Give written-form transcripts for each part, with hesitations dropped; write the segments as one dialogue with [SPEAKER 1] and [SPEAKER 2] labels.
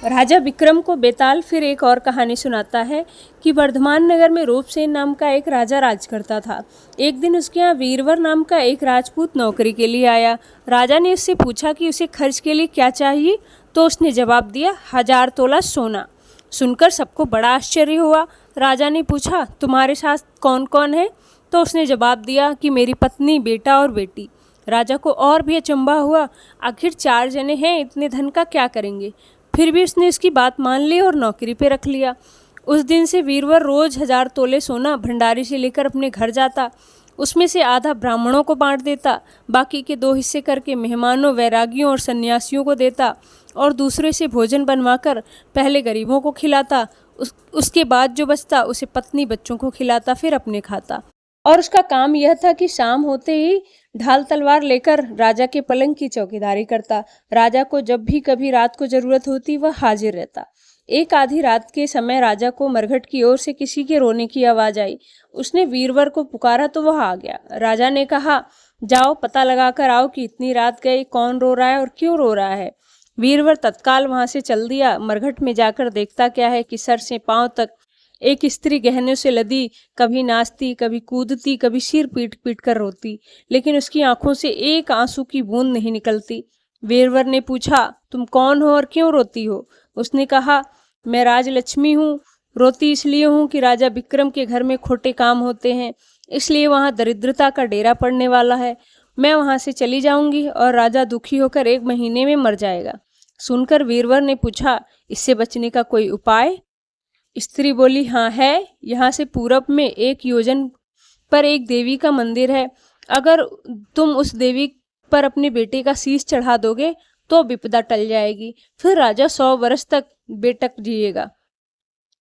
[SPEAKER 1] राजा विक्रम को बेताल फिर एक और कहानी सुनाता है कि वर्धमान नगर में रूपसेन नाम का एक राजा राज करता था। एक दिन उसके यहाँ वीरवर नाम का एक राजपूत नौकरी के लिए आया। राजा ने उससे पूछा कि उसे खर्च के लिए क्या चाहिए, तो उसने जवाब दिया 1000 तोला सोना। सुनकर सबको बड़ा आश्चर्य हुआ। राजा ने पूछा तुम्हारे साथ कौन कौन है, तो उसने जवाब दिया कि मेरी पत्नी, बेटा और बेटी। राजा को और भी अचंभा हुआ, आखिर 4 जने हैं, इतने धन का क्या करेंगे। फिर भी उसने उसकी बात मान ली और नौकरी पे रख लिया। उस दिन से वीरवर रोज 1000 तोले सोना भंडारी से लेकर अपने घर जाता। उसमें से आधा ब्राह्मणों को बांट देता, बाकी के 2 हिस्से करके मेहमानों, वैरागियों और सन्यासियों को देता और दूसरे से भोजन बनवाकर पहले गरीबों को खिलाता। उसके बाद जो बचता उसे पत्नी, बच्चों को खिलाता, फिर अपने खाता। और उसका काम यह था कि शाम होते ही ढाल तलवार लेकर राजा के पलंग की चौकीदारी करता। राजा को जब भी कभी रात को जरूरत होती वह हाजिर रहता। एक आधी रात के समय राजा को मरघट की ओर से किसी के रोने की आवाज आई। उसने वीरवर को पुकारा तो वह आ गया। राजा ने कहा जाओ पता लगा कर आओ कि इतनी रात गई कौन रो रहा है और क्यों रो रहा है। वीरवर तत्काल वहां से चल दिया। मरघट में जाकर देखता क्या है कि सर से पांव तक एक स्त्री गहनों से लदी, कभी नाचती, कभी कूदती, कभी सिर पीट पीट कर रोती, लेकिन उसकी आंखों से एक आंसू की बूंद नहीं निकलती। वीरवर ने पूछा तुम कौन हो और क्यों रोती हो। उसने कहा मैं राजलक्ष्मी हूँ, रोती इसलिए हूँ कि राजा विक्रम के घर में खोटे काम होते हैं, इसलिए वहाँ दरिद्रता का डेरा पड़ने वाला है। मैं वहाँ से चली जाऊंगी और राजा दुखी होकर 1 महीने में मर जाएगा। सुनकर वीरवर ने पूछा इससे बचने का कोई उपाय। स्त्री बोली हाँ है, यहाँ से पूरब में 1 योजन पर एक देवी का मंदिर है। अगर तुम उस देवी पर अपने बेटे का शीश चढ़ा दोगे तो विपदा टल जाएगी, फिर राजा 100 वर्ष तक बेटक जिएगा।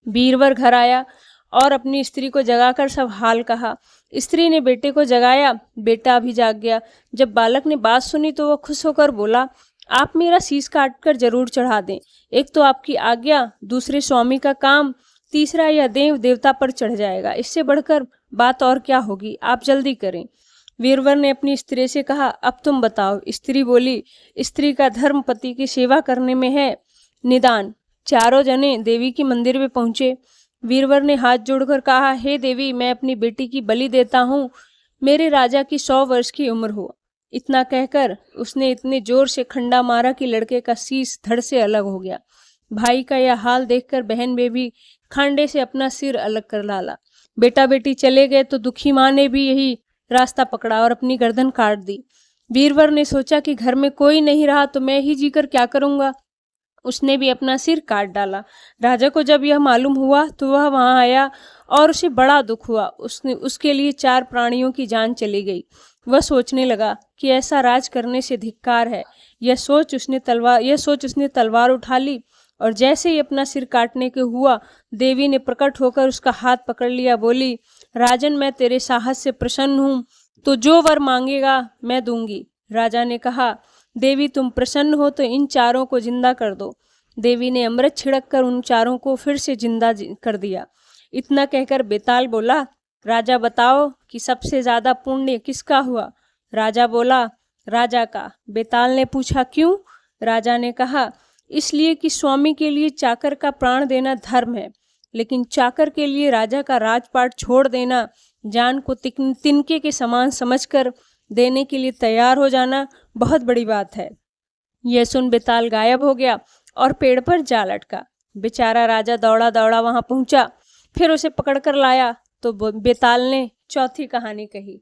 [SPEAKER 1] वीरवर घर आया और अपनी स्त्री को जगाकर सब हाल कहा। स्त्री ने बेटे को जगाया, बेटा भी जाग गया। जब बालक ने बात सुनी तो वह खुश होकर बोला आप मेरा शीश काट कर जरूर चढ़ा दें। एक तो आपकी आज्ञा, दूसरे स्वामी का काम, तीसरा यह देव देवता पर चढ़ जाएगा। इससे बढ़कर बात और क्या होगी, आप जल्दी करें। वीरवर ने अपनी स्त्री से कहा अब तुम बताओ। स्त्री बोली स्त्री का धर्म पति की सेवा करने में है निदान। चारों जने देवी के मंदिर में पहुंचे। वीरवर ने हाथ जोड़कर कहा हे देवी, मैं अपनी बेटी की बलि देता हूँ, मेरे राजा की 100 वर्ष की उम्र हो। इतना कहकर उसने इतने जोर से खंडा मारा कि लड़के का शीश धड़ से अलग हो गया। भाई का यह हाल देखकर बहन बेबी खांडे से अपना सिर अलग कर डाला। बेटा बेटी चले गए तो दुखी माँ ने भी यही रास्ता पकड़ा और अपनी गर्दन काट दी। वीरवर ने सोचा कि घर में कोई नहीं रहा तो मैं ही जीकर क्या करूंगा। उसने भी अपना सिर काट डाला। राजा को जब यह मालूम हुआ तो वह वहां आया और उसे बड़ा दुख हुआ। उसके लिए 4 प्राणियों की जान चली गई। वह सोचने लगा कि ऐसा राज करने से धिक्कार है। यह सोच उसने तलवार उठा ली और जैसे ही अपना सिर काटने के हुआ, देवी ने प्रकट होकर उसका हाथ पकड़ लिया। बोली राजन, मैं तेरे साहस से प्रसन्न हूँ, तो जो वर मांगेगा मैं दूंगी। राजा ने कहा देवी तुम प्रसन्न हो तो इन 4 को जिंदा कर दो। देवी ने अमृत छिड़क कर उन 4 को फिर से जिंदा कर दिया। इतना कहकर बेताल बोला राजा बताओ कि सबसे ज्यादा पुण्य किसका हुआ। राजा बोला राजा का। बेताल ने पूछा क्यों। राजा ने कहा इसलिए कि स्वामी के लिए चाकर का प्राण देना धर्म है, लेकिन चाकर के लिए राजा का राजपाट छोड़ देना, जान को तिनके के समान समझकर देने के लिए तैयार हो जाना बहुत बड़ी बात है। यह सुन बेताल गायब हो गया और पेड़ पर जा लटका। बेचारा राजा दौड़ा दौड़ा वहां पहुंचा, फिर उसे पकड़कर लाया तो बेताल ने चौथी कहानी कही।